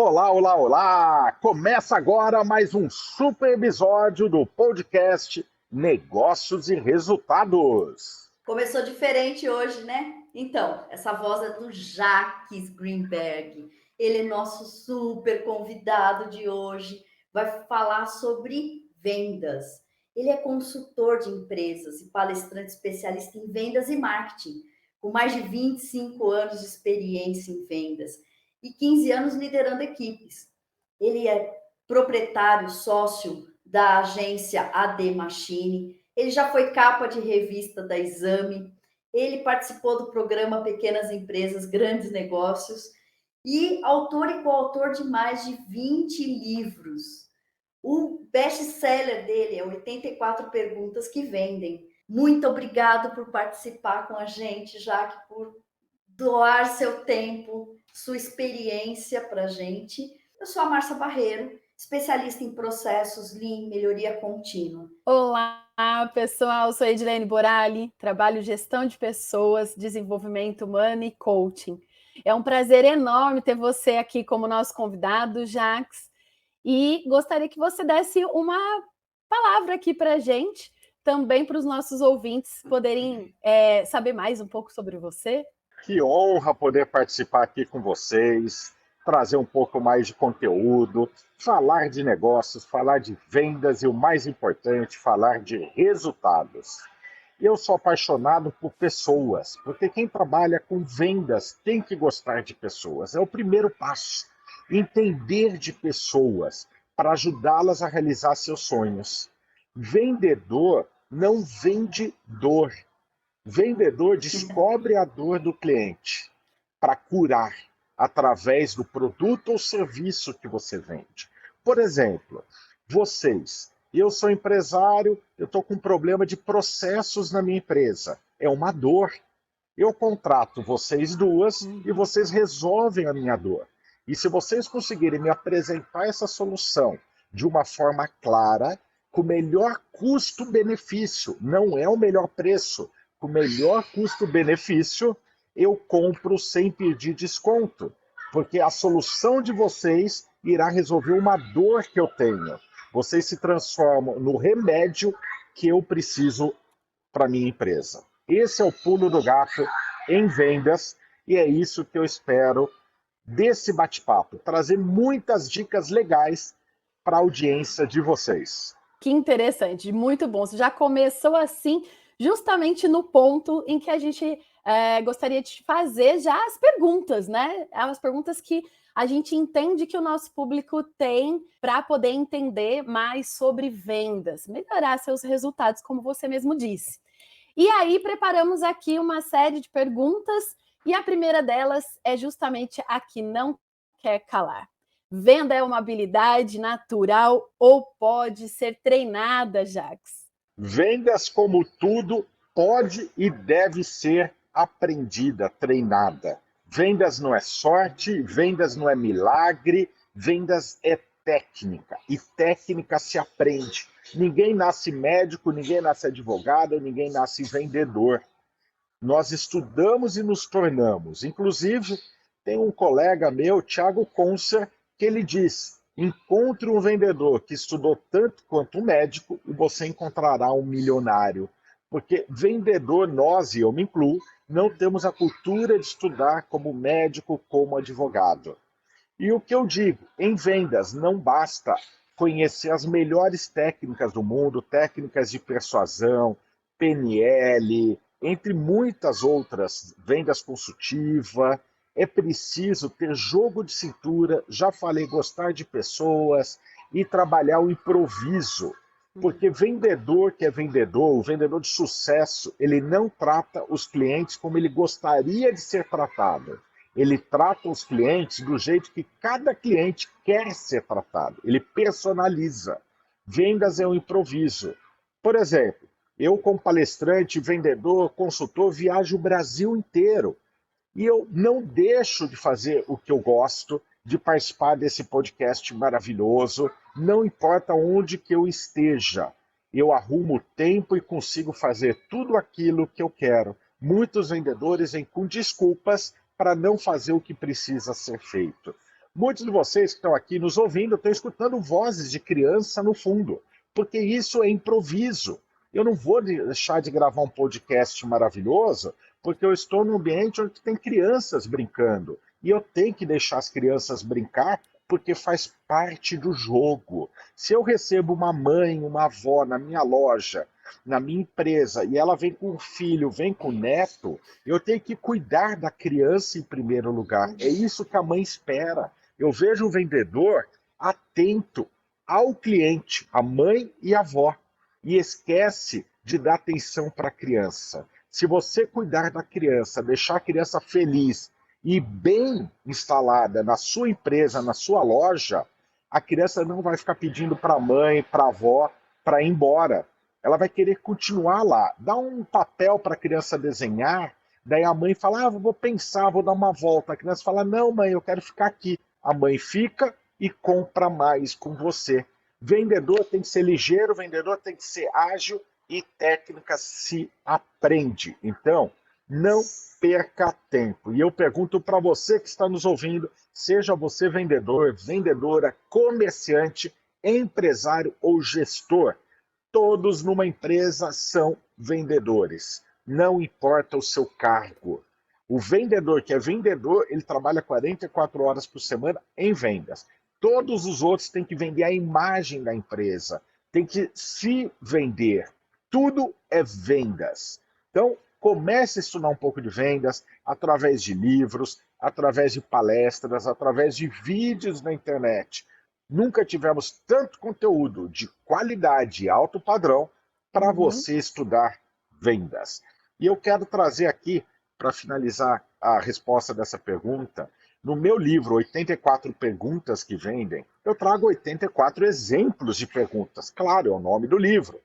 Olá, olá, olá! Começa agora mais um super episódio do podcast Negócios e Resultados. Começou diferente hoje, né? Então, essa voz é do Jacques Greenberg. Ele é nosso super convidado de hoje. Vai falar sobre vendas. Ele é consultor de empresas e palestrante especialista em vendas e marketing, com mais de 25 anos de experiência em vendas e 15 anos liderando equipes. Ele é proprietário, sócio da agência AD Machine. Ele já foi capa de revista da Exame, ele participou do programa Pequenas Empresas, Grandes Negócios e autor e coautor de mais de 20 livros. O best-seller dele é 84 Perguntas que Vendem. Muito obrigado por participar com a gente, Jaque, por doar seu tempo, sua experiência para a gente. Eu sou a Márcia Barreiro, especialista em processos Lean, melhoria contínua. Olá, pessoal, sou Edilene Borali, trabalho gestão de pessoas, desenvolvimento humano e coaching. É um prazer enorme ter você aqui como nosso convidado, Jacques, e gostaria que você desse uma palavra aqui para a gente, também para os nossos ouvintes poderem saber mais um pouco sobre você. Que honra poder participar aqui com vocês, trazer um pouco mais de conteúdo, falar de negócios, falar de vendas e o mais importante, falar de resultados. Eu sou apaixonado por pessoas, porque quem trabalha com vendas tem que gostar de pessoas. É o primeiro passo. Entender de pessoas para ajudá-las a realizar seus sonhos. Vendedor não vende dor. Vendedor descobre a dor do cliente para curar através do produto ou serviço que você vende. Por exemplo, eu sou empresário, eu estou com um problema de processos na minha empresa. É uma dor. Eu contrato vocês duas e vocês resolvem a minha dor. E se vocês conseguirem me apresentar essa solução de uma forma clara, com o melhor custo-benefício, não é o melhor preço, com o melhor custo-benefício, eu compro sem pedir desconto, porque a solução de vocês irá resolver uma dor que eu tenho. Vocês se transformam no remédio que eu preciso para minha empresa. Esse é o pulo do gato em vendas e é isso que eu espero desse bate-papo, trazer muitas dicas legais para a audiência de vocês. Que interessante, muito bom. Você já começou assim, justamente no ponto em que a gente gostaria de fazer já as perguntas, né? As perguntas que a gente entende que o nosso público tem para poder entender mais sobre vendas, melhorar seus resultados, como você mesmo disse. E aí preparamos aqui uma série de perguntas e a primeira delas é justamente a que não quer calar. Venda é uma habilidade natural ou pode ser treinada, Jacques? Vendas, como tudo, pode e deve ser aprendida, treinada. Vendas não é sorte, vendas não é milagre, vendas é técnica. E técnica se aprende. Ninguém nasce médico, ninguém nasce advogado, ninguém nasce vendedor. Nós estudamos e nos tornamos. Inclusive, tem um colega meu, Thiago Concer, que ele diz: encontre um vendedor que estudou tanto quanto um médico e você encontrará um milionário. Porque vendedor, nós, e eu me incluo, não temos a cultura de estudar como médico, como advogado. E o que eu digo, em vendas, não basta conhecer as melhores técnicas do mundo, técnicas de persuasão, PNL, entre muitas outras, vendas consultiva, é preciso ter jogo de cintura, já falei, gostar de pessoas e trabalhar o improviso. Porque vendedor que é vendedor, o vendedor de sucesso, ele não trata os clientes como ele gostaria de ser tratado. Ele trata os clientes do jeito que cada cliente quer ser tratado. Ele personaliza. Vendas é um improviso. Por exemplo, eu como palestrante, vendedor, consultor, viajo o Brasil inteiro. E eu não deixo de fazer o que eu gosto, de participar desse podcast maravilhoso, não importa onde que eu esteja. Eu arrumo tempo e consigo fazer tudo aquilo que eu quero. Muitos vendedores vêm com desculpas para não fazer o que precisa ser feito. Muitos de vocês que estão aqui nos ouvindo estão escutando vozes de criança no fundo, porque isso é improviso. Eu não vou deixar de gravar um podcast maravilhoso, porque eu estou num ambiente onde tem crianças brincando. E eu tenho que deixar as crianças brincar, porque faz parte do jogo. Se eu recebo uma mãe, uma avó na minha loja, na minha empresa, e ela vem com o filho, vem com o neto, eu tenho que cuidar da criança em primeiro lugar. É isso que a mãe espera. Eu vejo o vendedor atento ao cliente, a mãe e a avó, e esquece de dar atenção para a criança. Se você cuidar da criança, deixar a criança feliz e bem instalada na sua empresa, na sua loja, a criança não vai ficar pedindo para a mãe, para a avó, para ir embora. Ela vai querer continuar lá. Dá um papel para a criança desenhar, daí a mãe fala, vou pensar, vou dar uma volta. A criança fala, não mãe, eu quero ficar aqui. A mãe fica e compra mais com você. Vendedor tem que ser ligeiro, vendedor tem que ser ágil e técnica se aprende. Então, não perca tempo. E eu pergunto para você que está nos ouvindo, seja você vendedor, vendedora, comerciante, empresário ou gestor, todos numa empresa são vendedores. Não importa o seu cargo. O vendedor que é vendedor, ele trabalha 44 horas por semana em vendas. Todos os outros têm que vender a imagem da empresa, tem que se vender. Tudo é vendas. Então, comece a estudar um pouco de vendas através de livros, através de palestras, através de vídeos na internet. Nunca tivemos tanto conteúdo de qualidade e alto padrão para você estudar vendas. E eu quero trazer aqui, para finalizar a resposta dessa pergunta, no meu livro 84 Perguntas que Vendem, eu trago 84 exemplos de perguntas. Claro, é o nome do livro.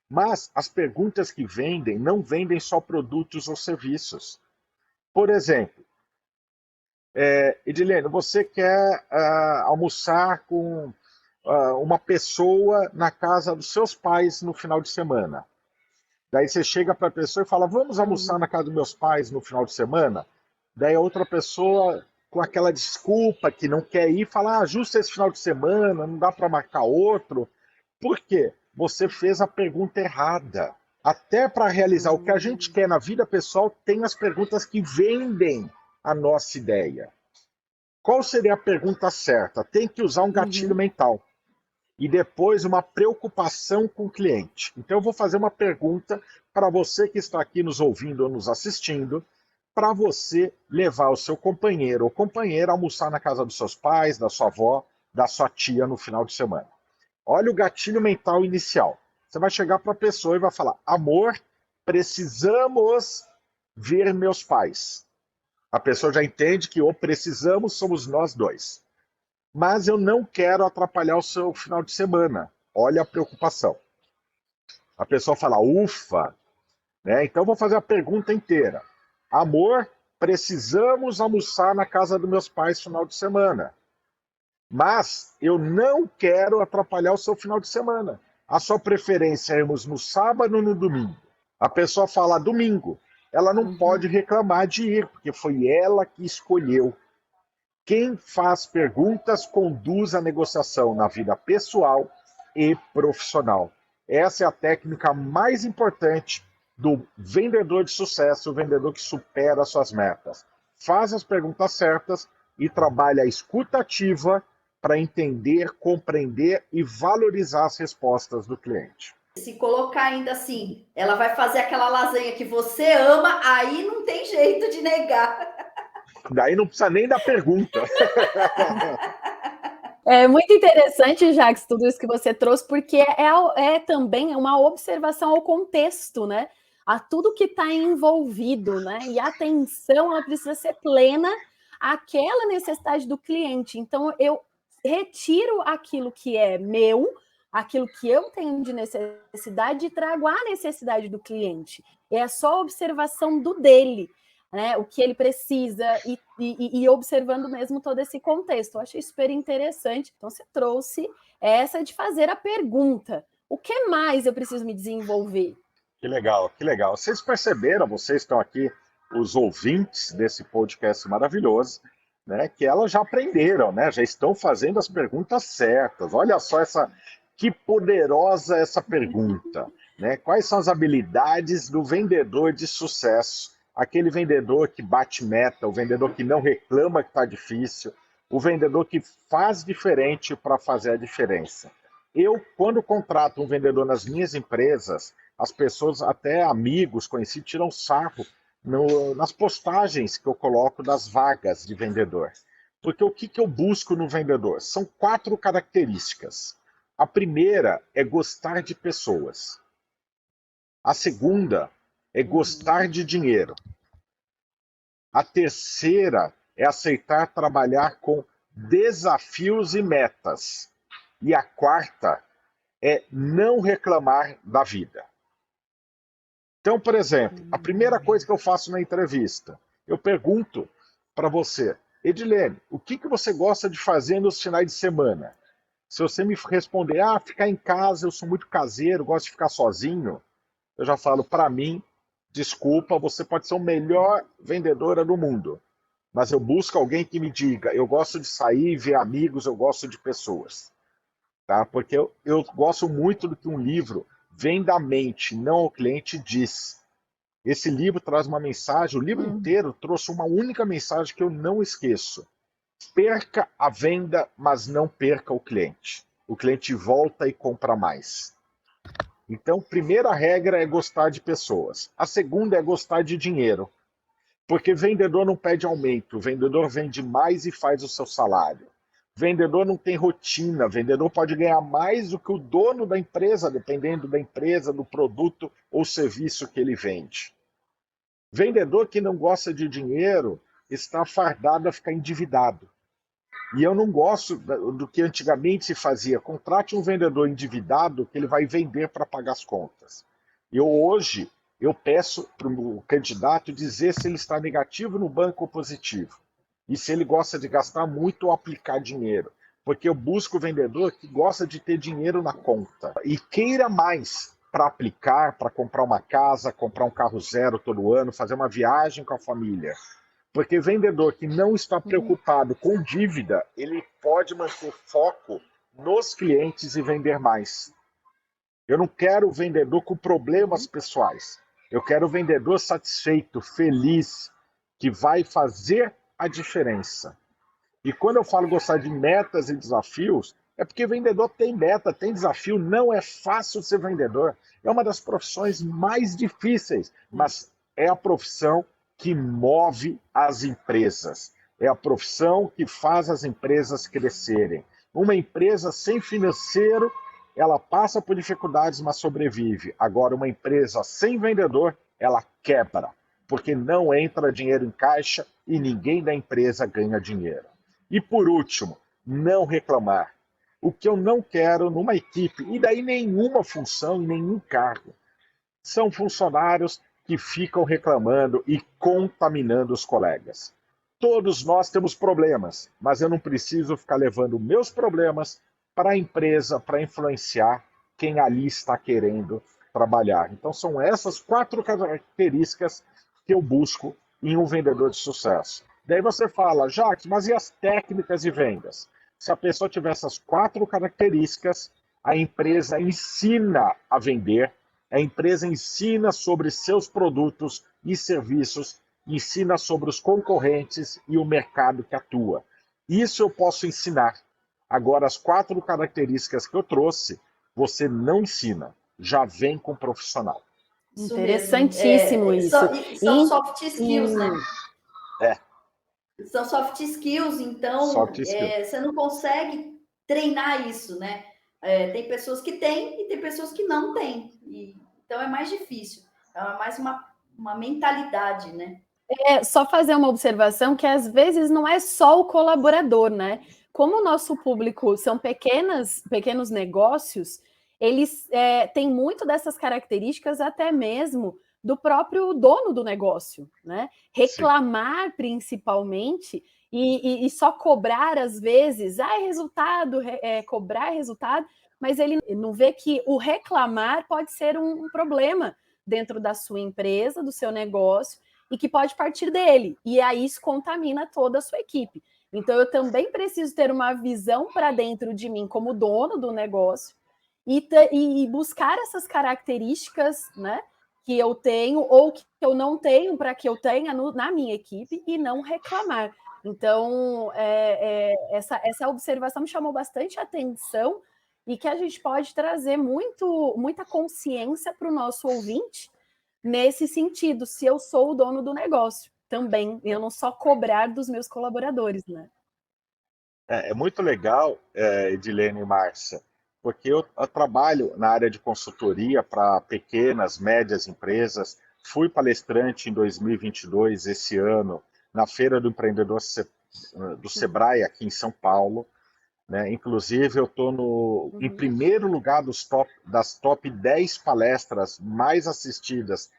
Mas as perguntas que vendem não vendem só produtos ou serviços. Por exemplo, Edilene, você quer almoçar com uma pessoa na casa dos seus pais no final de semana. Daí você chega para a pessoa e fala, vamos almoçar na casa dos meus pais no final de semana? Daí a outra pessoa, com aquela desculpa que não quer ir, fala, justo esse final de semana, não dá para marcar outro. Por quê? Você fez a pergunta errada. Até para realizar o que a gente quer na vida pessoal, tem as perguntas que vendem a nossa ideia. Qual seria a pergunta certa? Tem que usar um gatilho mental. E depois uma preocupação com o cliente. Então eu vou fazer uma pergunta para você que está aqui nos ouvindo ou nos assistindo, para você levar o seu companheiro ou companheira a almoçar na casa dos seus pais, da sua avó, da sua tia no final de semana. Olha o gatilho mental inicial. Você vai chegar para a pessoa e vai falar, amor, precisamos ver meus pais. A pessoa já entende que o precisamos somos nós dois. Mas eu não quero atrapalhar o seu final de semana. Olha a preocupação. A pessoa fala, ufa, né? Então eu vou fazer a pergunta inteira. Amor, precisamos almoçar na casa dos meus pais no final de semana. Mas eu não quero atrapalhar o seu final de semana. A sua preferência é irmos no sábado ou no domingo? A pessoa fala domingo. Ela não pode reclamar de ir, porque foi ela que escolheu. Quem faz perguntas conduz a negociação na vida pessoal e profissional. Essa é a técnica mais importante do vendedor de sucesso, o vendedor que supera suas metas. Faz as perguntas certas e trabalha a escuta ativa para entender, compreender e valorizar as respostas do cliente. Se colocar ainda assim, ela vai fazer aquela lasanha que você ama, aí não tem jeito de negar. Daí não precisa nem da pergunta. É muito interessante, Jacques, tudo isso que você trouxe, porque é também uma observação ao contexto, né? A tudo que está envolvido, né? E a atenção, ela precisa ser plena àquela necessidade do cliente. Então, eu retiro aquilo que é meu, aquilo que eu tenho de necessidade e trago a necessidade do cliente. É só observação do dele. Né, o que ele precisa e observando mesmo todo esse contexto. Eu achei super interessante. Então, você trouxe essa de fazer a pergunta. O que mais eu preciso me desenvolver? Que legal, que legal. Vocês perceberam, vocês estão aqui, os ouvintes desse podcast maravilhoso, né, que elas já aprenderam, né, já estão fazendo as perguntas certas. Olha só que poderosa essa pergunta, né? Quais são as habilidades do vendedor de sucesso? Aquele vendedor que bate meta, o vendedor que não reclama que está difícil, o vendedor que faz diferente para fazer a diferença. Eu, quando contrato um vendedor nas minhas empresas, as pessoas, até amigos, conhecidos, tiram sarro nas postagens que eu coloco das vagas de vendedor. Porque o que eu busco no vendedor? São 4 características. A primeira é gostar de pessoas. A segunda é gostar de dinheiro. A terceira é aceitar trabalhar com desafios e metas. E a quarta é não reclamar da vida. Então, por exemplo, a primeira coisa que eu faço na entrevista, eu pergunto para você, Edilene, o que você gosta de fazer nos finais de semana? Se você me responder, ficar em casa, eu sou muito caseiro, gosto de ficar sozinho, eu já falo, para mim, desculpa, você pode ser a melhor vendedora do mundo, mas eu busco alguém que me diga, eu gosto de sair, ver amigos, eu gosto de pessoas. Tá? Porque eu gosto muito do que um livro vem da mente, não ao cliente diz. Esse livro traz uma mensagem, o livro inteiro trouxe uma única mensagem que eu não esqueço. Perca a venda, mas não perca o cliente. O cliente volta e compra mais. Então, primeira regra é gostar de pessoas. A segunda é gostar de dinheiro. Porque vendedor não pede aumento, vendedor vende mais e faz o seu salário. Vendedor não tem rotina, vendedor pode ganhar mais do que o dono da empresa, dependendo da empresa, do produto ou serviço que ele vende. Vendedor que não gosta de dinheiro está fardado a ficar endividado. E eu não gosto do que antigamente se fazia. Contrate um vendedor endividado que ele vai vender para pagar as contas. Hoje, eu peço para o candidato dizer se ele está negativo no banco ou positivo. E se ele gosta de gastar muito ou aplicar dinheiro. Porque eu busco o vendedor que gosta de ter dinheiro na conta. E queira mais para aplicar, para comprar uma casa, comprar um carro zero todo ano, fazer uma viagem com a família. Porque vendedor que não está preocupado com dívida, ele pode manter foco nos clientes e vender mais. Eu não quero vendedor com problemas pessoais. Eu quero vendedor satisfeito, feliz, que vai fazer a diferença. E quando eu falo gostar de metas e desafios, é porque vendedor tem meta, tem desafio. Não é fácil ser vendedor. É uma das profissões mais difíceis, mas é a profissão que move as empresas. É a profissão que faz as empresas crescerem. Uma empresa sem financeiro, ela passa por dificuldades, mas sobrevive. Agora, uma empresa sem vendedor, ela quebra, porque não entra dinheiro em caixa e ninguém da empresa ganha dinheiro. E por último, não reclamar. O que eu não quero numa equipe, e daí nenhuma função e nenhum cargo, são funcionários que ficam reclamando e contaminando os colegas. Todos nós temos problemas, mas eu não preciso ficar levando meus problemas para a empresa, para influenciar quem ali está querendo trabalhar. Então são essas 4 características que eu busco em um vendedor de sucesso. Daí você fala, Jacques, mas e as técnicas de vendas? Se a pessoa tiver essas 4 características, a empresa ensina a vender, a empresa ensina sobre seus produtos e serviços, ensina sobre os concorrentes e o mercado que atua. Isso eu posso ensinar. Agora, as 4 características que eu trouxe, você não ensina, já vem com o profissional. Isso Interessantíssimo mesmo. isso. São soft skills, né? São soft skills, então Soft skills. você não consegue treinar isso, né? Tem pessoas que têm e tem pessoas que não têm. Então é mais difícil. Então é mais uma mentalidade, né? Só fazer uma observação que às vezes não é só o colaborador, né? Como o nosso público são pequenos negócios, eles têm muito dessas características até mesmo do próprio dono do negócio, né? Reclamar principalmente e só cobrar às vezes, resultado, cobrar resultado, mas ele não vê que o reclamar pode ser um problema dentro da sua empresa, do seu negócio, e que pode partir dele. E aí isso contamina toda a sua equipe. Então, eu também preciso ter uma visão para dentro de mim como dono do negócio e buscar essas características, né, que eu tenho ou que eu não tenho para que eu tenha na minha equipe e não reclamar. Então, essa observação me chamou bastante atenção e que a gente pode trazer muita consciência para o nosso ouvinte nesse sentido, se eu sou o dono do negócio também, eu não só cobrar dos meus colaboradores, né? É muito legal, Edilene e Márcia, porque eu trabalho na área de consultoria para pequenas, médias empresas. Fui palestrante em 2022, esse ano, na Feira do Empreendedor do Sebrae, aqui em São Paulo. Né? Inclusive, eu estou em primeiro lugar das top 10 palestras mais assistidas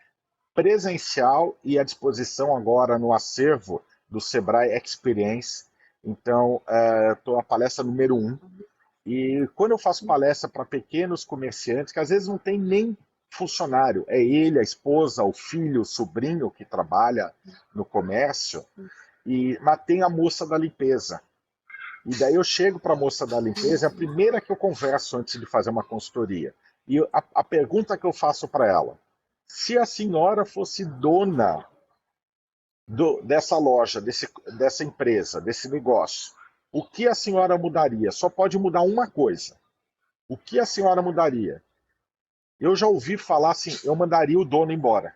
presencial e à disposição agora no acervo do Sebrae Experience. Então, estou na palestra número 1. E quando eu faço palestra para pequenos comerciantes, que às vezes não tem nem funcionário, é ele, a esposa, o filho, o sobrinho que trabalha no comércio, mas tem a moça da limpeza. E daí eu chego para a moça da limpeza, é a primeira que eu converso antes de fazer uma consultoria. E a pergunta que eu faço para ela: se a senhora fosse dona dessa loja, dessa empresa, desse negócio, o que a senhora mudaria? Só pode mudar uma coisa. O que a senhora mudaria? Eu já ouvi falar assim, eu mandaria o dono embora.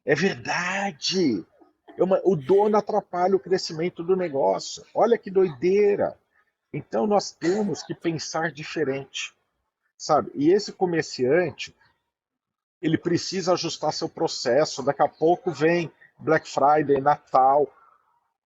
É verdade! O dono atrapalha o crescimento do negócio. Olha que doideira! Então nós temos que pensar diferente, sabe? E esse comerciante, ele precisa ajustar seu processo. Daqui a pouco vem Black Friday, Natal.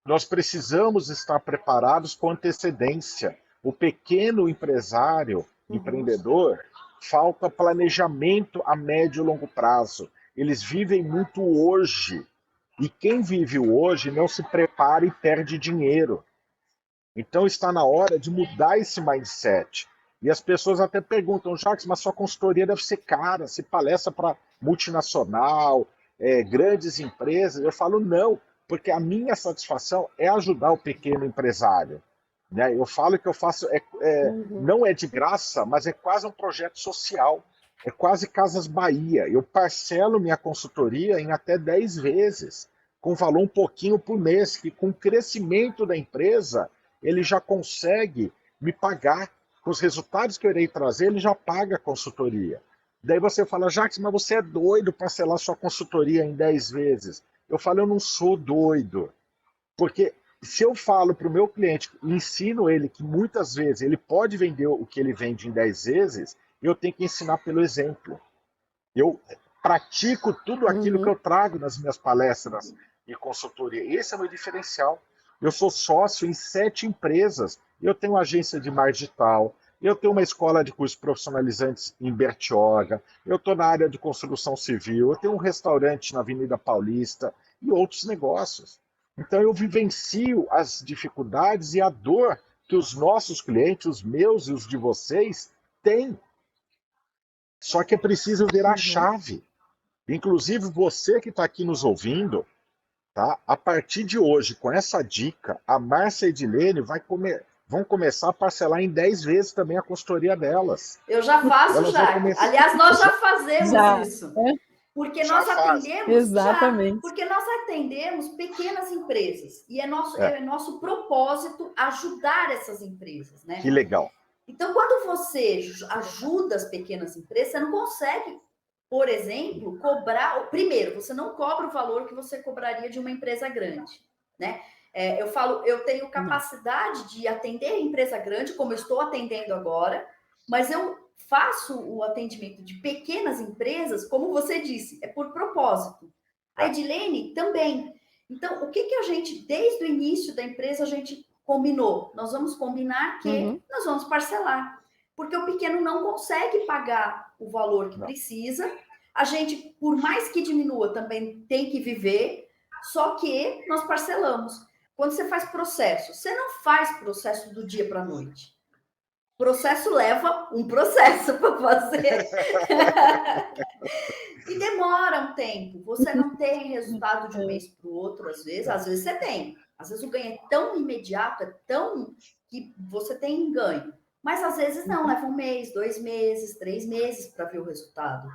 Nós precisamos estar preparados com antecedência. O pequeno empresário, empreendedor, falta planejamento a médio e longo prazo. Eles vivem muito hoje. E quem vive o hoje não se prepara e perde dinheiro. Então está na hora de mudar esse mindset. E as pessoas até perguntam: Jacques, mas sua consultoria deve ser cara, se palestra para multinacional, grandes empresas. Eu falo: não, porque a minha satisfação é ajudar o pequeno empresário. Né? Eu falo que eu faço, não é de graça, mas é quase um projeto social. É quase Casas Bahia. Eu parcelo minha consultoria em até 10 vezes, com valor um pouquinho por mês, que com o crescimento da empresa, ele já consegue me pagar. Com os resultados que eu irei trazer, ele já paga a consultoria. Daí você fala: Jacques, mas você é doido parcelar sua consultoria em 10 vezes. Eu falo: eu não sou doido. Porque se eu falo para o meu cliente, ensino ele que muitas vezes ele pode vender o que ele vende em 10 vezes, eu tenho que ensinar pelo exemplo. Eu pratico tudo aquilo que eu trago nas minhas palestras e consultoria. Esse é o meu diferencial. Eu sou sócio em 7 empresas. Eu tenho uma agência de marketing digital, eu tenho uma escola de cursos profissionalizantes em Bertioga, eu estou na área de construção civil, eu tenho um restaurante na Avenida Paulista e outros negócios. Então eu vivencio as dificuldades e a dor que os nossos clientes, os meus e os de vocês, têm. Só que é preciso virar a chave. Inclusive, você que está aqui nos ouvindo, tá? A partir de hoje, com essa dica, a Márcia e a Edilene vão começar a parcelar em 10 vezes também a consultoria delas. Eu já faço, Jacques. Aliás, nós já fazemos isso. Porque nós atendemos. Exatamente. Porque nós atendemos pequenas empresas. E é nosso propósito ajudar essas empresas, né? Que legal. Então, quando você ajuda as pequenas empresas, você não consegue, por exemplo, cobrar. Primeiro, você não cobra o valor que você cobraria de uma empresa grande, né? Eu falo, eu tenho capacidade de atender empresa grande, como eu estou atendendo agora, mas eu faço o atendimento de pequenas empresas, como você disse, é por propósito. A Edilene também. Então, o que a gente, desde o início da empresa, a gente combinou? Nós vamos combinar que nós vamos parcelar, porque o pequeno não consegue pagar o valor que precisa. A gente, por mais que diminua, também tem que viver, só que nós parcelamos. Quando você faz processo, você não faz processo do dia para a noite. Processo leva um processo para fazer. E demora um tempo. Você não tem resultado de um mês para o outro, às vezes você tem. Às vezes o ganho é tão imediato, é tão que você tem ganho. Mas às vezes não, leva 1 mês, 2 meses, 3 meses para ver o resultado.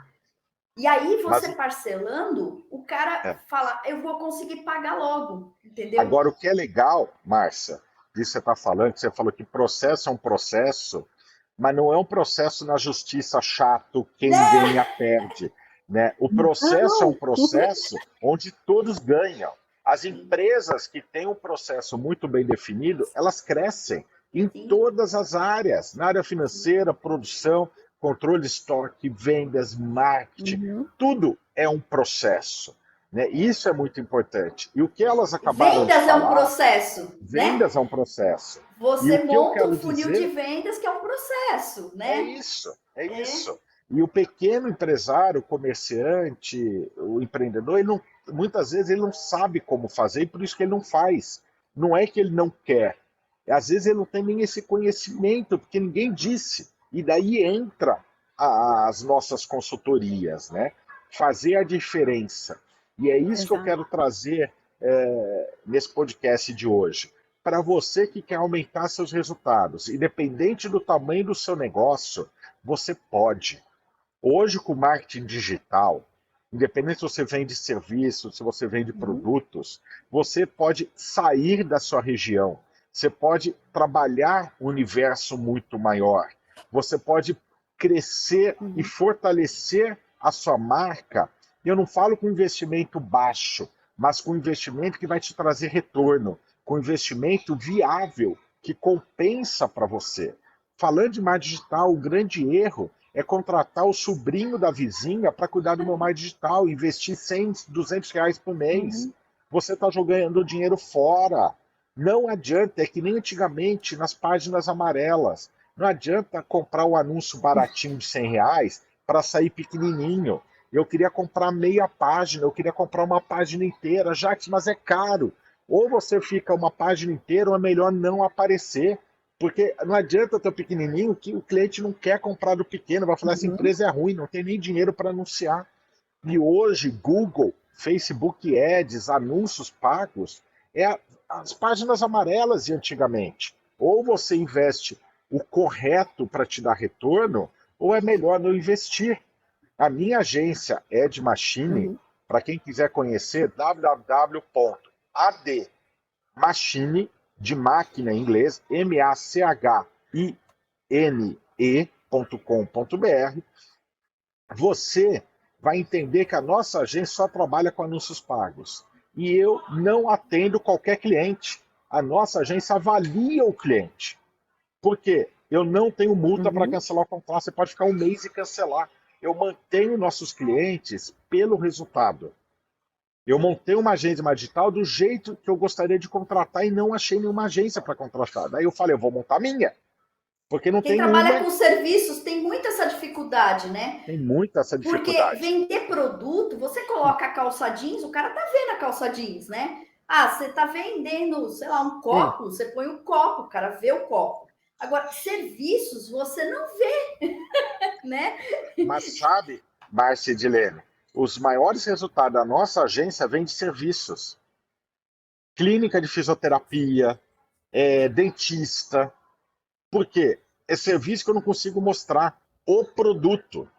E aí você Mas parcelando, o cara é. fala, eu vou conseguir pagar logo, entendeu? Agora, o que é legal, Márcia, disso que você está falando, que você falou que processo é um processo, mas não é um processo na justiça chato, quem ganha perde. Né? O processo é um processo onde todos ganham. As empresas que têm um processo muito bem definido, elas crescem em Sim. todas as áreas, na área financeira, produção, controle de estoque, vendas, marketing, tudo é um processo. Né? Isso é muito importante. E o que elas acabaram de Vendas é um falar, processo, né? vendas é um processo. E Você o que eu monta um quero funil de dizer vendas que é um processo, é né? isso, é isso. E o pequeno empresário, o comerciante, o empreendedor, muitas vezes ele não sabe como fazer e por isso que ele não faz. Não é que ele não quer. Às vezes ele não tem nem esse conhecimento, porque ninguém disse. E daí entra as nossas consultorias, né? Fazer a diferença. E é isso que eu Exato. quero trazer nesse podcast de hoje. Para você que quer aumentar seus resultados, independente do tamanho do seu negócio, você pode. Hoje, com marketing digital, independente se você vende serviços, se você vende produtos, você pode sair da sua região. Você pode trabalhar um universo muito maior. Você pode crescer e fortalecer a sua marca. Eu não falo com investimento baixo, mas com investimento que vai te trazer retorno, com investimento viável, que compensa para você. Falando de marketing digital, o grande erro é contratar o sobrinho da vizinha para cuidar do meu marketing digital, investir 100, 200 reais por mês. Você está jogando dinheiro fora. Não adianta, é que nem antigamente nas páginas amarelas. Não adianta comprar o anúncio baratinho de 100 reais para sair pequenininho. Eu queria comprar meia página, eu queria comprar uma página inteira. Jacques, mas é caro. Ou você fica uma página inteira, ou é melhor não aparecer. Porque não adianta ter o pequenininho que o cliente não quer comprar do pequeno, vai falar essa empresa é ruim, não tem nem dinheiro para anunciar. E hoje, Google, Facebook Ads, anúncios pagos, as páginas amarelas de antigamente. Ou você investe o correto para te dar retorno, ou é melhor não investir. A minha agência Ed Machine, para quem quiser conhecer, www.admachine, de máquina em inglês, machine.com.br, você vai entender que a nossa agência só trabalha com anúncios pagos. E eu não atendo qualquer cliente. A nossa agência avalia o cliente. Por quê? Eu não tenho multa para cancelar o contrato. Você pode ficar 1 mês e cancelar. Eu mantenho nossos clientes pelo resultado. Eu montei uma agência digital do jeito que eu gostaria de contratar e não achei nenhuma agência para contratar. Daí eu falei, eu vou montar a minha. Porque não Quem tem trabalha uma. com serviços tem muita essa dificuldade, né? Tem muita essa Porque dificuldade. vender produto, você coloca a calça jeans, o cara tá vendo a calça jeans, né? Ah, você tá vendendo, sei lá, um copo, você põe o copo, o cara vê o copo. Agora, serviços você não vê, né? Mas sabe, Márcia e Edilene, os maiores resultados da nossa agência vêm de serviços. Clínica de fisioterapia, dentista. Por quê? É serviço que eu não consigo mostrar o produto.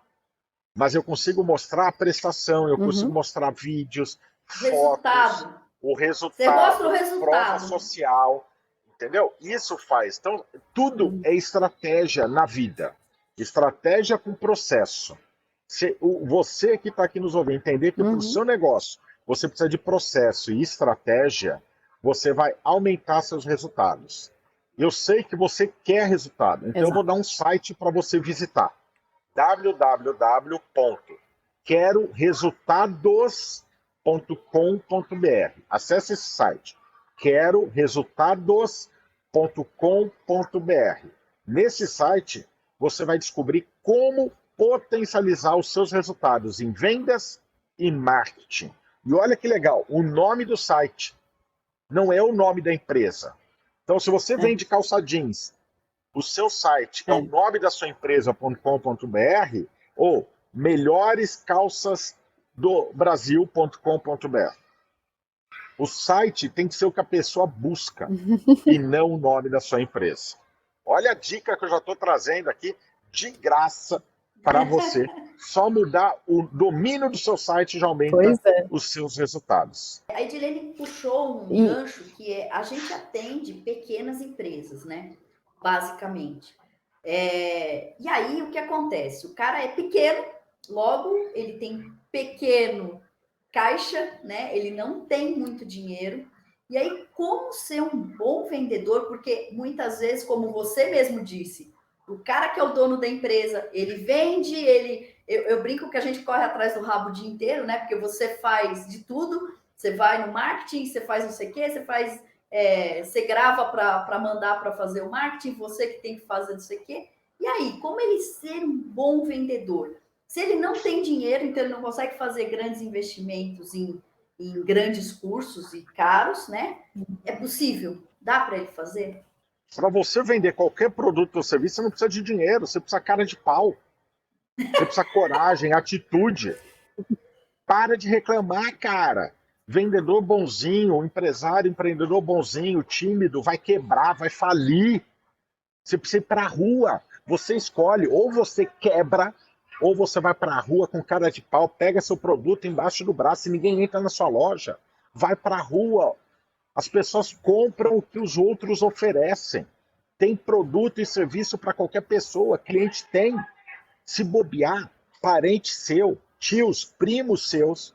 Mas eu consigo mostrar a prestação, eu consigo mostrar vídeos, fotos, Resultado. o Você mostra o resultado, prova resultado. social, entendeu? Isso faz. Então, tudo é estratégia na vida. Estratégia com processo. Você que está aqui nos ouvindo, entender que para o seu negócio você precisa de processo e estratégia, você vai aumentar seus resultados. Eu sei que você quer resultado, então eu vou dar um site para você visitar. www.queroresultados.com.br. Acesse esse site. queroresultados.com.br. Nesse site, você vai descobrir como potencializar os seus resultados em vendas e marketing. E olha que legal, o nome do site não é o nome da empresa. Então, se você vende calça jeans, o seu site é o nome da sua empresa.com.br ou melhorescalçasdobrasil.com.br. O site tem que ser o que a pessoa busca e não o nome da sua empresa. Olha a dica que eu já estou trazendo aqui de graça para você. Só mudar o domínio do seu site já aumenta os seus resultados. A Edilene puxou um gancho que é a gente atende pequenas empresas, né? Basicamente. E aí o que acontece? O cara é pequeno, logo ele tem pequeno caixa, né? Ele não tem muito dinheiro. E aí, como ser um bom vendedor? Porque muitas vezes, como você mesmo disse, o cara que é o dono da empresa, ele vende, eu brinco que a gente corre atrás do rabo o dia inteiro, né? Porque você faz de tudo, você vai no marketing, você faz não sei o quê, você grava para mandar para fazer o marketing, você que tem que fazer não sei o quê. E aí, como ele ser um bom vendedor? Se ele não tem dinheiro, então ele não consegue fazer grandes investimentos em grandes cursos e caros, né? É possível? Dá para ele fazer? Para você vender qualquer produto ou serviço, você não precisa de dinheiro, você precisa cara de pau. Você precisa coragem, atitude. Para de reclamar, cara. Vendedor bonzinho, empresário, empreendedor bonzinho, tímido, vai quebrar, vai falir. Você precisa ir para a rua. Você escolhe, ou você quebra, ou você vai para a rua com cara de pau, pega seu produto embaixo do braço e ninguém entra na sua loja. Vai para a rua. As pessoas compram o que os outros oferecem. Tem produto e serviço para qualquer pessoa. Cliente tem. Se bobear, parente seu, tios, primos seus,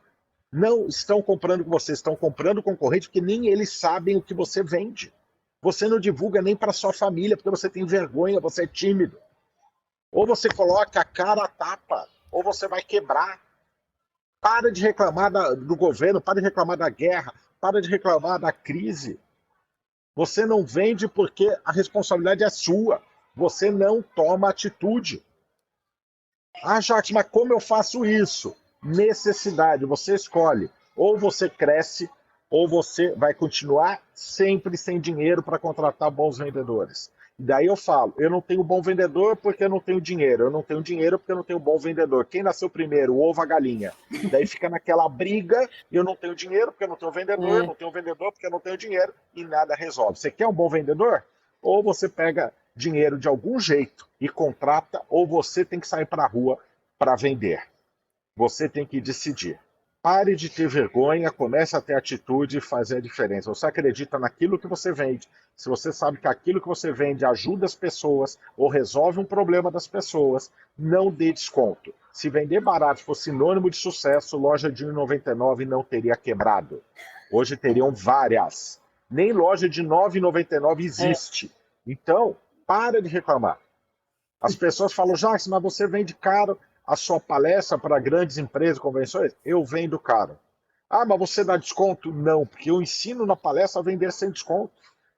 não estão comprando com você, estão comprando concorrente porque nem eles sabem o que você vende. Você não divulga nem para sua família porque você tem vergonha, você é tímido. Ou você coloca a cara a tapa, ou você vai quebrar. Para de reclamar do governo, para de reclamar da guerra, para de reclamar da crise. Você não vende porque a responsabilidade é sua. Você não toma atitude. Ah, Jacques, mas como eu faço isso? Necessidade, você escolhe. Ou você cresce, ou você vai continuar sempre sem dinheiro para contratar bons vendedores. E daí eu falo, eu não tenho bom vendedor porque eu não tenho dinheiro. Eu não tenho dinheiro porque eu não tenho bom vendedor. Quem nasceu primeiro, o ovo ou a galinha? Daí fica naquela briga, eu não tenho dinheiro porque eu não tenho vendedor, eu não tenho vendedor porque eu não tenho dinheiro, e nada resolve. Você quer um bom vendedor? Ou você pega dinheiro de algum jeito e contrata, ou você tem que sair para a rua para vender. Você tem que decidir. Pare de ter vergonha, comece a ter atitude e fazer a diferença. Você acredita naquilo que você vende. Se você sabe que aquilo que você vende ajuda as pessoas ou resolve um problema das pessoas, não dê desconto. Se vender barato fosse sinônimo de sucesso, loja de R$ 1,99 não teria quebrado. Hoje teriam várias. Nem loja de R$ 9,99 existe. Então, para de reclamar. As pessoas falam, Jacques, mas você vende caro a sua palestra para grandes empresas, convenções? Eu vendo caro. Ah, mas você dá desconto? Não, porque eu ensino na palestra a vender sem desconto.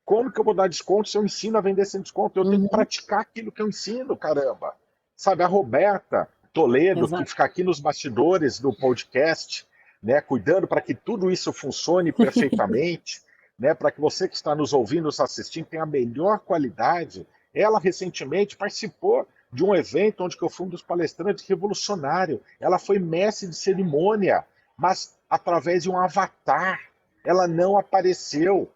Como que eu vou dar desconto se eu ensino a vender sem desconto? Eu tenho que praticar aquilo que eu ensino, caramba. Sabe, a Roberta Toledo, que fica aqui nos bastidores do podcast, né, cuidando para que tudo isso funcione perfeitamente, né, para que você que está nos ouvindo, nos assistindo, tenha a melhor qualidade. Ela recentemente participou de um evento onde eu fui um dos palestrantes revolucionário. Ela foi mestre de cerimônia, mas através de um avatar. Ela não apareceu.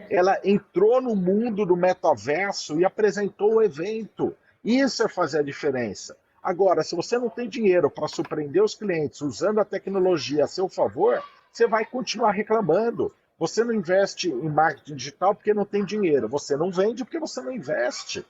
Ela entrou no mundo do metaverso e apresentou o evento. Isso é fazer a diferença. Agora, se você não tem dinheiro para surpreender os clientes usando a tecnologia a seu favor, você vai continuar reclamando. Você não investe em marketing digital porque não tem dinheiro. Você não vende porque você não investe.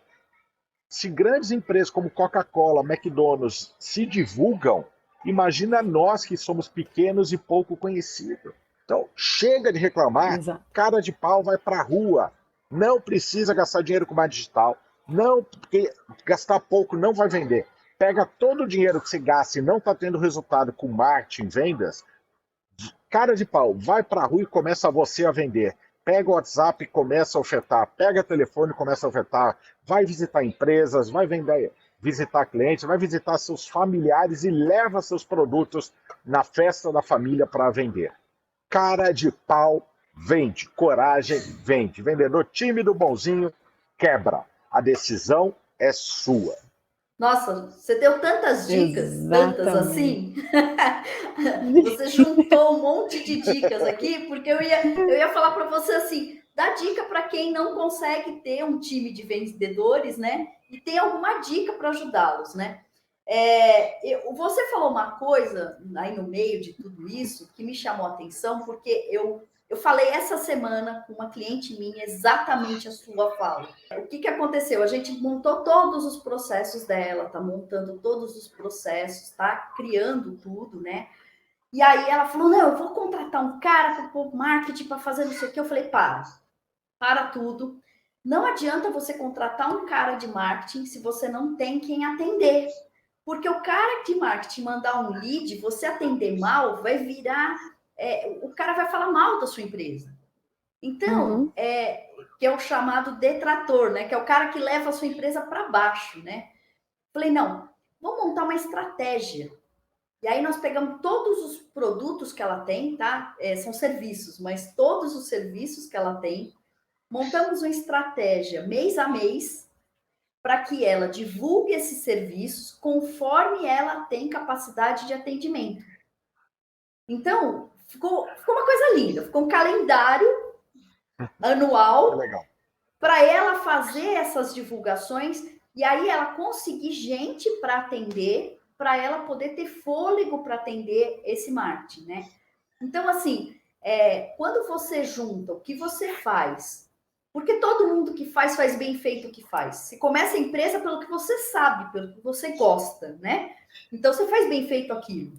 Se grandes empresas como Coca-Cola, McDonald's se divulgam, imagina nós que somos pequenos e pouco conhecidos. Então, chega de reclamar, cara de pau vai para a rua. Não precisa gastar dinheiro com marketing digital. Não, porque gastar pouco não vai vender. Pega todo o dinheiro que você gasta e não está tendo resultado com marketing, vendas, cara de pau, vai para a rua e começa você a vender. Pega o WhatsApp e começa a ofertar. Pega o telefone e começa a ofertar. Vai visitar empresas, vai visitar clientes, vai visitar seus familiares e leva seus produtos na festa da família para vender. Cara de pau, vende. Coragem, vende. Vendedor tímido, bonzinho, quebra. A decisão é sua. Nossa, você deu tantas dicas, tantas assim. Exatamente. Você juntou um monte de dicas aqui, porque eu ia falar para você assim, dá dica para quem não consegue ter um time de vendedores, né? E tem alguma dica para ajudá-los, né? Você falou uma coisa aí no meio de tudo isso que me chamou a atenção, porque eu falei essa semana com uma cliente minha exatamente a sua fala. O que aconteceu? A gente montou todos os processos dela, tá montando todos os processos, tá criando tudo, né? E aí ela falou, não, eu vou contratar um cara para o marketing, para fazer não sei o que. Eu falei, para tudo. Não adianta você contratar um cara de marketing se você não tem quem atender. Porque o cara de marketing mandar um lead, você atender mal, vai virar... o cara vai falar mal da sua empresa. Então, que é o chamado detrator, né? Que é o cara que leva a sua empresa para baixo, né? Falei, não, vamos montar uma estratégia. E aí nós pegamos todos os produtos que ela tem, tá? São serviços, mas todos os serviços que ela tem, montamos uma estratégia mês a mês para que ela divulgue esses serviços conforme ela tem capacidade de atendimento. Então, ficou uma coisa linda, ficou um calendário anual para ela fazer essas divulgações e aí ela conseguir gente para atender, para ela poder ter fôlego para atender esse marketing, né? Então, assim, quando você junta o que você faz, porque todo mundo que faz bem feito o que faz. Você começa a empresa pelo que você sabe, pelo que você gosta, né? Então, você faz bem feito aquilo.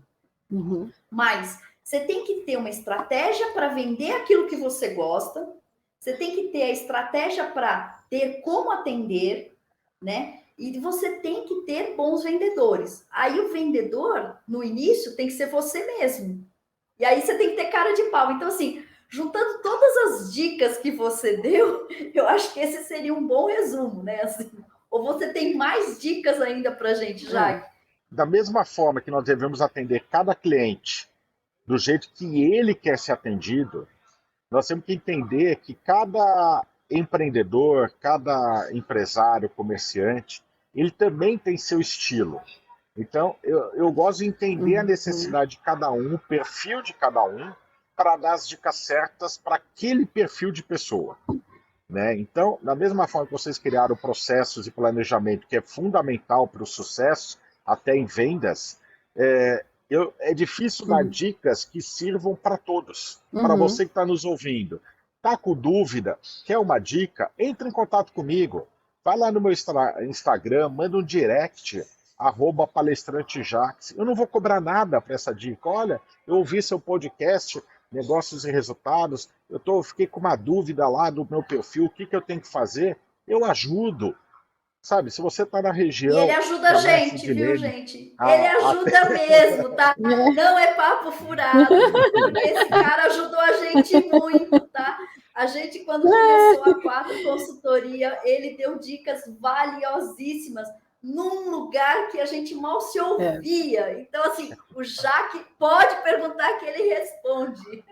Mas você tem que ter uma estratégia para vender aquilo que você gosta, você tem que ter a estratégia para ter como atender, né? E você tem que ter bons vendedores. Aí o vendedor, no início, tem que ser você mesmo. E aí você tem que ter cara de pau. Então, assim, juntando todas as dicas que você deu, eu acho que esse seria um bom resumo, né? Assim, ou você tem mais dicas ainda para a gente, Jaque? Da mesma forma que nós devemos atender cada cliente do jeito que ele quer ser atendido, nós temos que entender que cada empreendedor, cada empresário, comerciante, ele também tem seu estilo. Então, eu gosto de entender a necessidade de cada um, o perfil de cada um, para dar as dicas certas para aquele perfil de pessoa. Né? Então, da mesma forma que vocês criaram processos de planejamento, que é fundamental para o sucesso, até em vendas, é difícil dar dicas que sirvam para todos. Para você que está nos ouvindo. Está com dúvida, quer uma dica? Entre em contato comigo. Vai lá no meu Instagram, manda um direct, @palestrantejax. Eu não vou cobrar nada para essa dica. Olha, eu ouvi seu podcast, Negócios e Resultados, fiquei com uma dúvida lá do meu perfil, o que eu tenho que fazer? Eu ajudo. Sabe, se você está na região... E ele ajuda a gente, viu, gente? Ele ajuda mesmo, tá? Não é papo furado, porque esse cara ajudou a gente muito, tá? A gente, quando começou a 4 Consultoria, ele deu dicas valiosíssimas num lugar que a gente mal se ouvia. Então, assim, o Jaque pode perguntar que ele responde.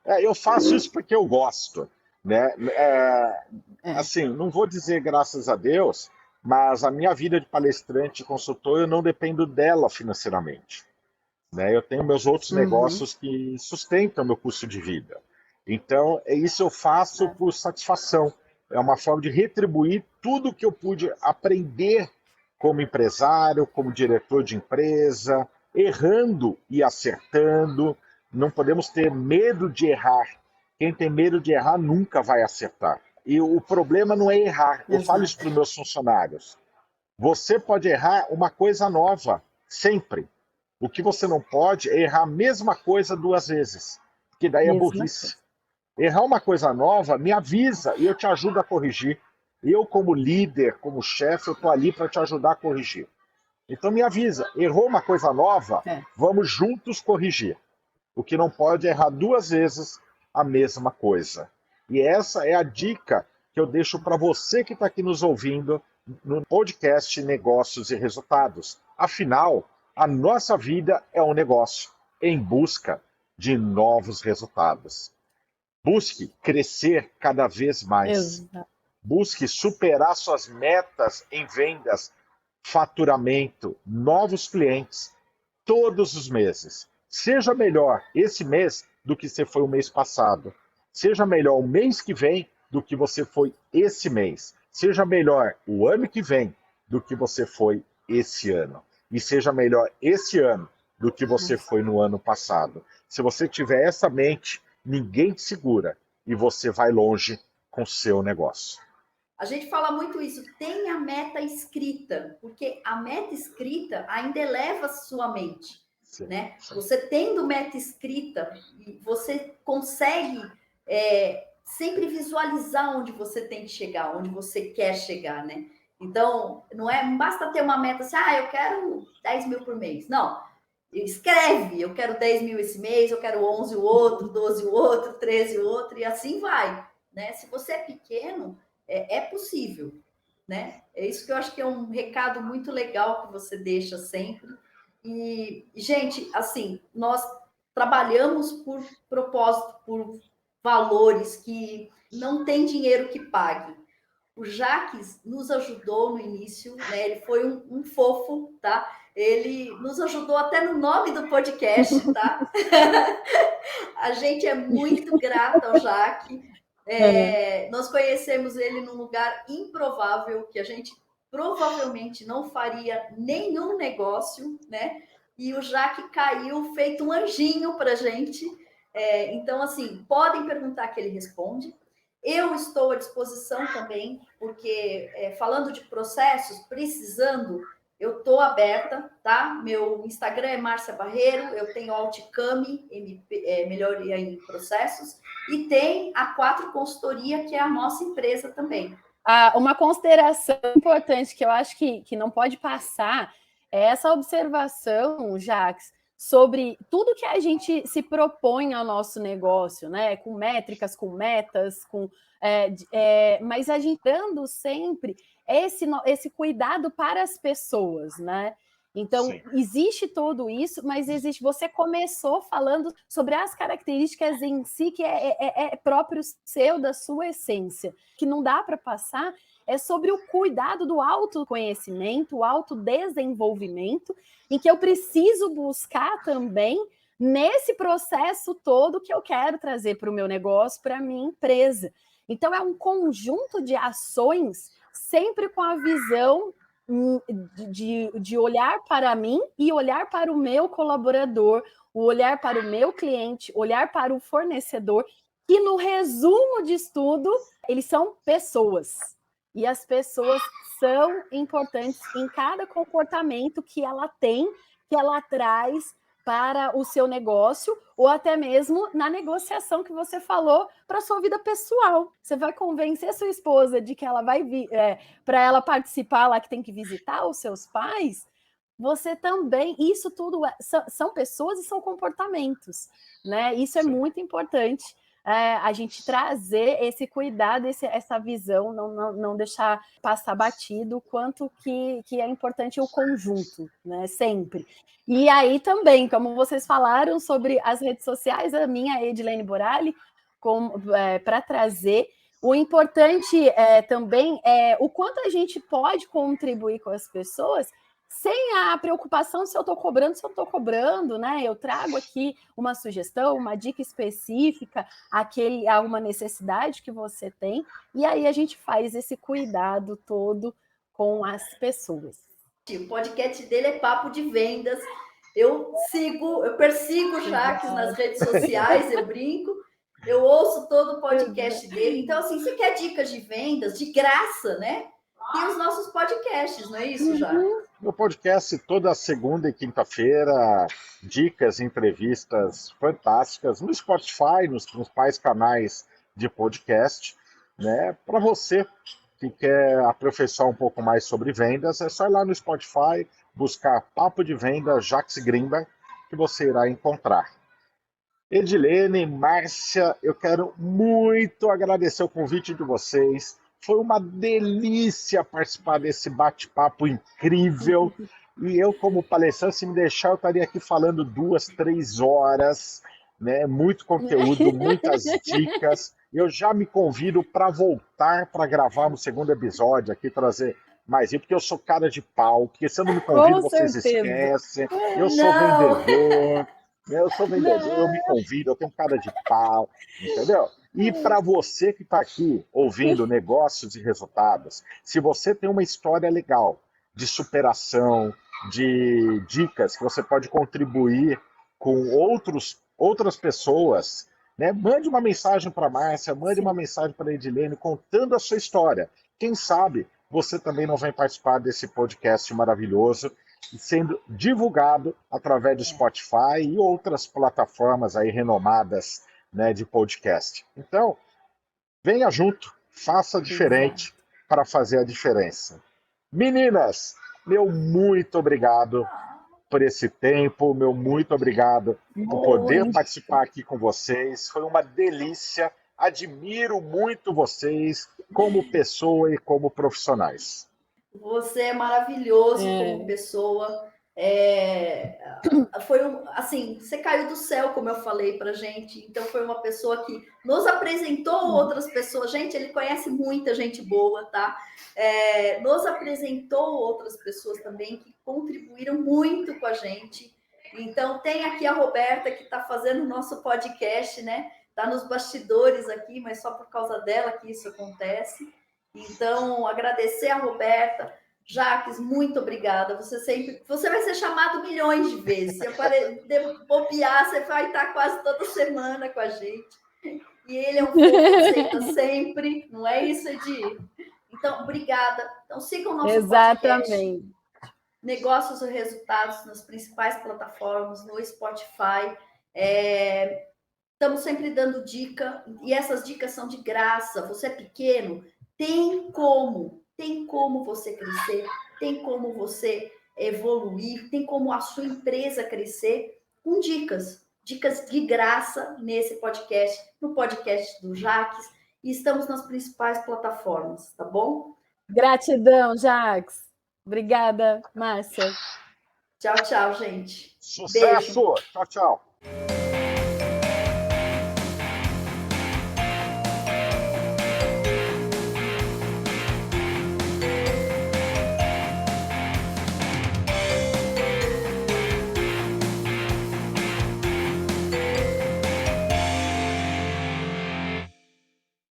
Eu faço isso porque eu gosto, né? Assim, não vou dizer graças a Deus, mas a minha vida de palestrante e consultor, eu não dependo dela financeiramente. Né? Eu tenho meus outros negócios que sustentam meu custo de vida. Então, isso eu faço por satisfação. É uma forma de retribuir tudo que eu pude aprender como empresário, como diretor de empresa, errando e acertando. Não podemos ter medo de errar. Quem tem medo de errar nunca vai acertar. E o problema não é errar. Eu falo isso para os meus funcionários. Você pode errar uma coisa nova, sempre. O que você não pode é errar a mesma coisa 2 vezes, porque daí é burrice. Errar uma coisa nova, me avisa e eu te ajudo a corrigir. Eu, como líder, como chefe, eu estou ali para te ajudar a corrigir. Então me avisa, errou uma coisa nova, vamos juntos corrigir. O que não pode é errar 2 vezes a mesma coisa. E essa é a dica que eu deixo para você que está aqui nos ouvindo no podcast Negócios e Resultados. Afinal, a nossa vida é um negócio em busca de novos resultados. Busque crescer cada vez mais. Busque superar suas metas em vendas. faturamento, novos clientes, todos os meses. Seja melhor esse mês do que você foi o mês passado. Seja melhor o mês que vem do que você foi esse mês. Seja melhor o ano que vem do que você foi esse ano. E seja melhor esse ano do que você foi no ano passado. Se você tiver essa mente, ninguém te segura e você vai longe com o seu negócio. A gente fala muito isso, tenha a meta escrita, porque a meta escrita ainda eleva a sua mente, Sim, né? sim. Você tendo meta escrita, você consegue sempre visualizar onde você tem que chegar, onde você quer chegar, né? Então, não basta ter uma meta assim, eu quero 10 mil por mês. Não, escreve, eu quero 10 mil esse mês, eu quero 11 o outro, 12 o outro, 13 o outro, e assim vai, né? Se você é pequeno, é possível, né? É isso que eu acho que é um recado muito legal que você deixa sempre. E, gente, assim, nós trabalhamos por propósito, por valores que não tem dinheiro que pague. O Jaques nos ajudou no início, né? Ele foi um fofo, tá? Ele nos ajudou até no nome do podcast, tá? A gente é muito grata ao Jaque. Nós conhecemos ele num lugar improvável, que a gente provavelmente não faria nenhum negócio, né? E o Jaque caiu feito um anjinho para gente. Então, assim, podem perguntar que ele responde. Eu estou à disposição também, porque falando de processos, precisando, eu estou aberta, tá? Meu Instagram é Márcia Barreiro, eu tenho Alticame, Melhoria em Processos, e tem a 4 Consultoria, que é a nossa empresa também. Uma consideração importante que eu acho que não pode passar é essa observação, Jaques, sobre tudo que a gente se propõe ao nosso negócio, né? Com métricas, com metas, mas a gente dando sempre esse cuidado para as pessoas, né? Então, sim, existe tudo isso, mas existe. Você começou falando sobre as características em si que é próprio seu, da sua essência, que não dá para passar. É sobre o cuidado do autoconhecimento, o autodesenvolvimento, em que eu preciso buscar também nesse processo todo que eu quero trazer para o meu negócio, para a minha empresa. Então, é um conjunto de ações, sempre com a visão de olhar para mim e olhar para o meu colaborador, o olhar para o meu cliente, olhar para o fornecedor, que no resumo disso tudo, eles são pessoas. E as pessoas são importantes em cada comportamento que ela tem, que ela traz para o seu negócio, ou até mesmo na negociação que você falou para a sua vida pessoal. Você vai convencer a sua esposa de que ela vai vir, para ela participar lá, que tem que visitar os seus pais. Você também, isso tudo são pessoas e são comportamentos, né? Isso é muito importante. A gente trazer esse cuidado, essa visão, não deixar passar batido, quanto que é importante o conjunto, né? Sempre. E aí também, como vocês falaram sobre as redes sociais, a minha Edilene Borali, para trazer, o importante também é o quanto a gente pode contribuir com as pessoas, sem a preocupação se eu estou cobrando, né? Eu trago aqui uma sugestão, uma dica específica, alguma necessidade que você tem, e aí a gente faz esse cuidado todo com as pessoas. O podcast dele é papo de vendas. Eu persigo o Jaques nas redes sociais, eu brinco, eu ouço todo o podcast dele. Então, assim, você quer dicas de vendas de graça, né? Tem os nossos podcasts, não é isso, Jaques? No podcast, toda segunda e quinta-feira, dicas, entrevistas fantásticas no Spotify, nos principais canais de podcast, né? Para você que quer aperfeiçoar um pouco mais sobre vendas, é só ir lá no Spotify, buscar Papo de Venda Jaques Greenberg, que você irá encontrar. Edilene, Márcia, eu quero muito agradecer o convite de vocês. Foi uma delícia participar desse bate-papo incrível. E eu, como palestrante, se me deixar, eu estaria aqui falando 2, 3 horas, né? Muito conteúdo, muitas dicas. Eu já me convido para voltar para gravar no segundo episódio aqui, trazer mais ir, porque eu sou cara de pau, porque se eu não me Com convido, vocês certeza. esquecem. Eu sou Não, vendedor, eu sou vendedor, eu me Não. convido, eu tenho cara de pau, entendeu? E para você que está aqui ouvindo negócios e resultados, se você tem uma história legal de superação, de dicas que você pode contribuir com outras pessoas, né? Mande uma mensagem para a Márcia, mande uma Sim. mensagem para a Edilene contando a sua história. Quem sabe você também não vai participar desse podcast maravilhoso sendo divulgado através do Spotify e outras plataformas aí renomadas, né, de podcast. Então, venha junto, faça Exato. diferente para fazer a diferença. Meninas, meu muito obrigado por esse tempo, meu muito obrigado por poder Muito. participar aqui com vocês. Foi uma delícia. Admiro muito vocês como pessoa e como profissionais. você é maravilhoso como É. pessoa. Assim, você caiu do céu, como eu falei pra gente. Então foi uma pessoa que nos apresentou outras pessoas. Gente, ele conhece muita gente boa, tá? Nos apresentou outras pessoas também que contribuíram muito com a gente. Então tem aqui a Roberta que está fazendo o nosso podcast, né? Tá nos bastidores aqui, mas só por causa dela que isso acontece. Então, agradecer a Roberta. Jaques, muito obrigada. Você vai ser chamado milhões de vezes. Se bobear, você vai estar quase toda semana com a gente. E ele é um fofo, aceita sempre. Não é isso, Edi? Então, obrigada. Então, sigam o nosso podcast. Exatamente. Negócios e Resultados nas principais plataformas, no Spotify. Estamos sempre dando dica, e essas dicas são de graça. Você é pequeno, tem como você crescer, tem como você evoluir, tem como a sua empresa crescer com dicas de graça nesse podcast, no podcast do Jaques, e estamos nas principais plataformas, tá bom? Gratidão, Jax. Obrigada, Márcia. Tchau, tchau, gente. Sucesso! Beijo. Tchau, tchau.